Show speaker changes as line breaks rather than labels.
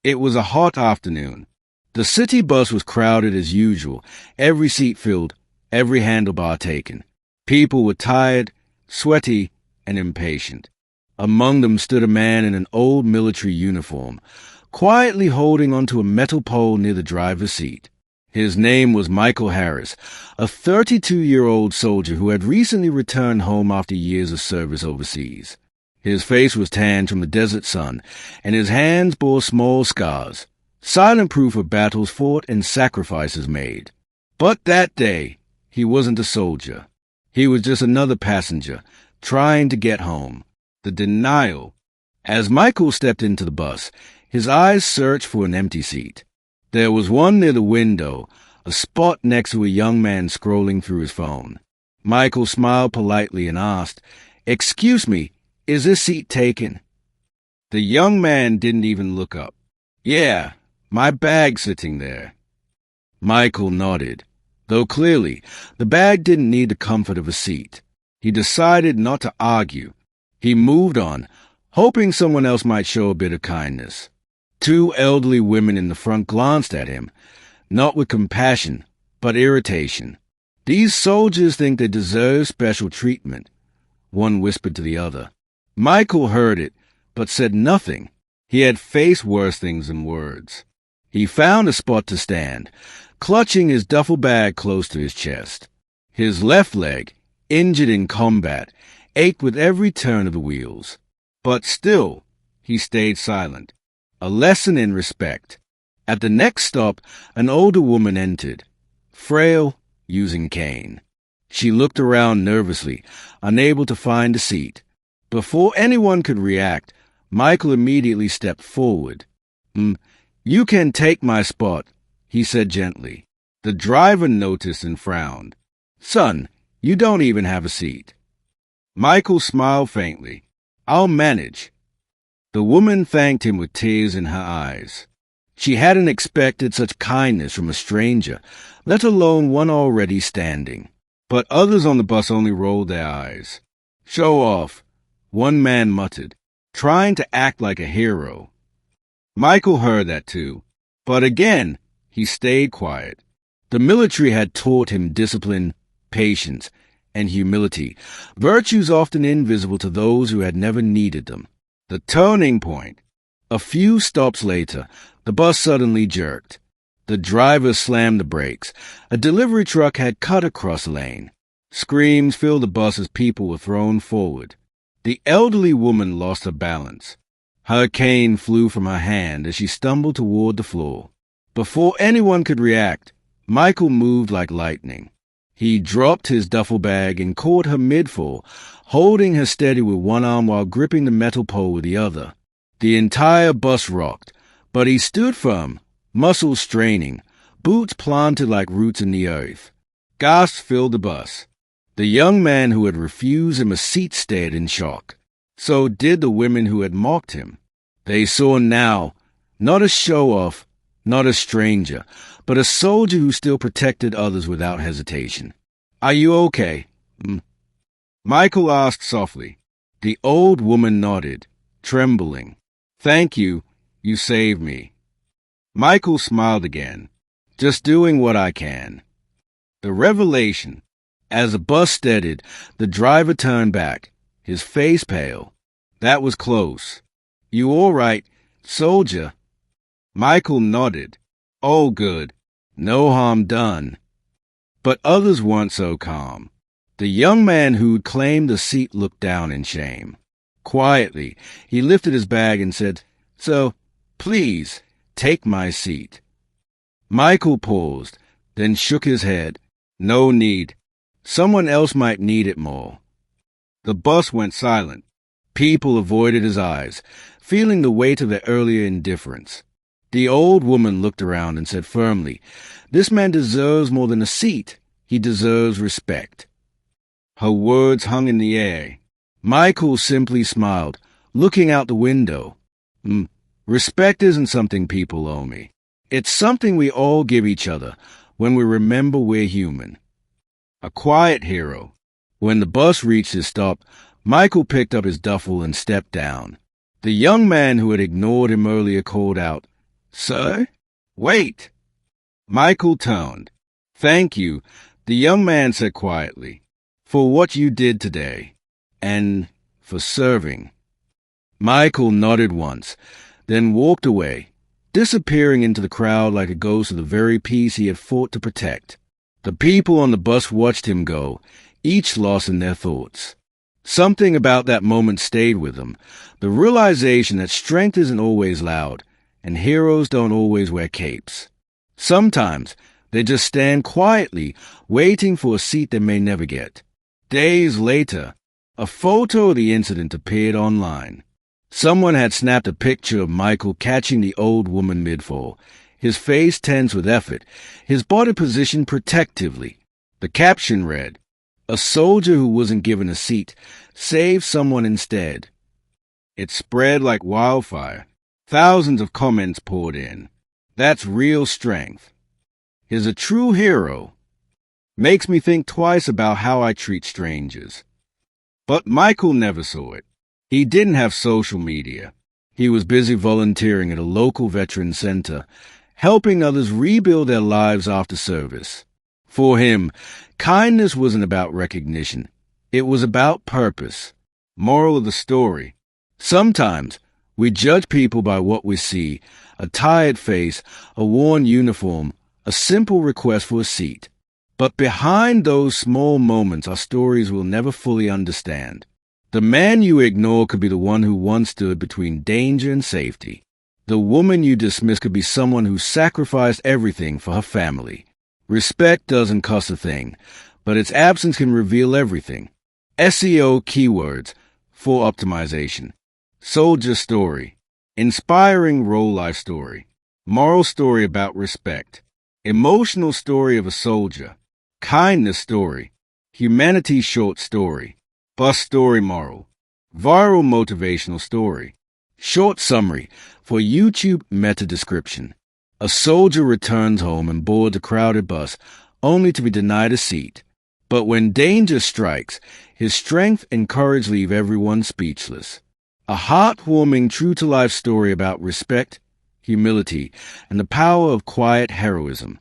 It was a hot afternoon. The city bus was crowded as usual, every seat filled, every handlebar taken. People were tired, sweaty, and impatient. Among them stood a man in an old military uniform, quietly holding onto a metal pole near the driver's seat. His name was Michael Harris, a 32-year-old soldier who had recently returned home after years of service overseas. His face was tanned from the desert sun, and his hands bore small scars, silent proof of battles fought and sacrifices made. But that day, he wasn't a soldier. He was just another passenger, trying to get home. The denial. As Michael stepped into the bus, his eyes searched for an empty seat. There was one near the window, a spot next to a young man scrolling through his phone. Michael smiled politely and asked, "Excuse me, is this seat taken?" The young man didn't even look up. "Yeah, my bag's sitting there." Michael nodded, though clearly the bag didn't need the comfort of a seat. He decided not to argue. He moved on, hoping someone else might show a bit of kindness. Two elderly women in the front glanced at him, not with compassion, but irritation. "These soldiers think they deserve special treatment," one whispered to the other. Michael heard it, but said nothing. He had faced worse things than words. He found a spot to stand, clutching his duffel bag close to his chest. His left leg, injured in combat, ached with every turn of the wheels. But still, he stayed silent. A lesson in respect. At the next stop, an older woman entered, frail, using cane. She looked around nervously, unable to find a seat. Before anyone could react, Michael immediately stepped forward. "You can take my spot," he said gently. The driver noticed and frowned. "Son, you don't even have a seat." Michael smiled faintly. "I'll manage." The woman thanked him with tears in her eyes. She hadn't expected such kindness from a stranger, let alone one already standing. But others on the bus only rolled their eyes. "Show off," one man muttered, trying to act like a hero. Michael heard that too, but again, he stayed quiet. The military had taught him discipline, patience, and humility, virtues often invisible to those who had never needed them. The turning point. A few stops later, the bus suddenly jerked. The driver slammed the brakes. A delivery truck had cut across the lane. Screams filled the bus as people were thrown forward. The elderly woman lost her balance. Her cane flew from her hand as she stumbled toward the floor. Before anyone could react, Michael moved like lightning. He dropped his duffel bag and caught her mid-fall, holding her steady with one arm while gripping the metal pole with the other. The entire bus rocked, but he stood firm, muscles straining, boots planted like roots in the earth. Gasps filled the bus. The young man who had refused him a seat stared in shock. So did the women who had mocked him. They saw now, not a show-off, not a stranger, but a soldier who still protected others without hesitation. "Are you okay?" Michael asked softly. The old woman nodded, trembling. "Thank you, you saved me." Michael smiled again. "Just doing what I can." The revelation. As the bus steadied, the driver turned back, his face pale. "That was close. You all right, soldier?" Michael nodded. "Oh, good. No harm done." But others weren't so calm. The young man who'd claimed the seat looked down in shame. Quietly, he lifted his bag and said, "So, please, take my seat." Michael paused, then shook his head. "No need. Someone else might need it more." The bus went silent. People avoided his eyes, feeling the weight of their earlier indifference. The old woman looked around and said firmly, "This man deserves more than a seat. He deserves respect." Her words hung in the air. Michael simply smiled, looking out the window. Respect isn't something people owe me. It's something we all give each other when we remember we're human." A quiet hero. When the bus reached its stop, Michael picked up his duffel and stepped down. The young man who had ignored him earlier called out, Sir? Wait! Michael turned. Thank you, the young man said quietly, for what you did today, and for serving. Michael nodded once, then walked away, disappearing into the crowd like a ghost of the very peace he had fought to protect. The people on the bus watched him go, each lost in their thoughts. Something about that moment stayed with them, the realization that strength isn't always loud, and heroes don't always wear capes. Sometimes they just stand quietly, waiting for a seat they may never get. Days later, a photo of the incident appeared online. Someone had snapped a picture of Michael catching the old woman mid-fall, his face tense with effort, his body positioned protectively. The caption read, "A soldier who wasn't given a seat saved someone instead." It spread like wildfire. Thousands of comments poured in. That's real strength. He's a true hero. Makes me think twice about how I treat strangers. But Michael never saw it. He didn't have social media. He was busy volunteering at a local veteran center, helping others rebuild their lives after service. For him, kindness wasn't about recognition. It was about purpose. Moral of the story: sometimes we judge people by what we see, a tired face, a worn uniform, a simple request for a seat. But behind those small moments are stories we'll never fully understand. The man you ignore could be the one who once stood between danger and safety. The woman you dismiss could be someone who sacrificed everything for her family. Respect doesn't cost a thing, but its absence can reveal everything. SEO keywords for optimization. Soldier story. Inspiring role life story. Moral story about respect. Emotional story of a soldier. Kindness story. Humanity short story. Bus story moral. Viral motivational story. Short summary for YouTube meta description. A soldier returns home and boards a crowded bus only to be denied a seat. But when danger strikes, his strength and courage leave everyone speechless. A heartwarming, true-to-life story about respect, humility, and the power of quiet heroism.